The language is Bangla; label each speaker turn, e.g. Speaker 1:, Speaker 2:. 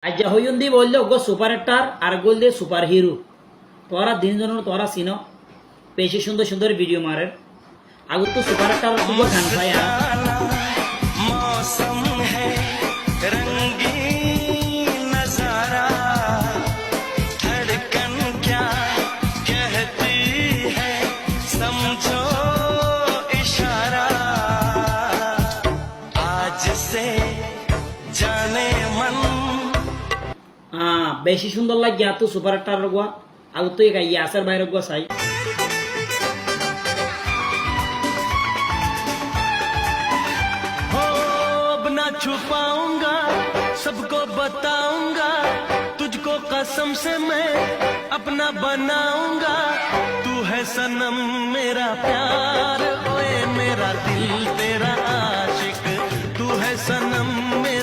Speaker 1: আজ্জা হইন্দি বললে ওগো সুপার স্টার আর গোল দিয়ে সুপার হিরো তোরা দিন জন তোরা চিনো বেশি সুন্দর সুন্দর ভিডিও মারে আগুর তো সুপার স্টার তুই গান পাই
Speaker 2: मौसम है रंगीन नजारा धड़कन क्या कहती है समझो इशारा आज से जाने मन
Speaker 1: বেশি সুন্দর লাগে তো সুপার স্টার রগুয়া আগুর তো গাই আসার বাইরে রগুয়া চাই
Speaker 2: छुपाऊंगा सबको बताऊंगा तुझको कसम से मैं अपना बनाऊंगा तू है सनम मेरा प्यार ओए मेरा दिल तेरा आशिक तू है सनम मेरा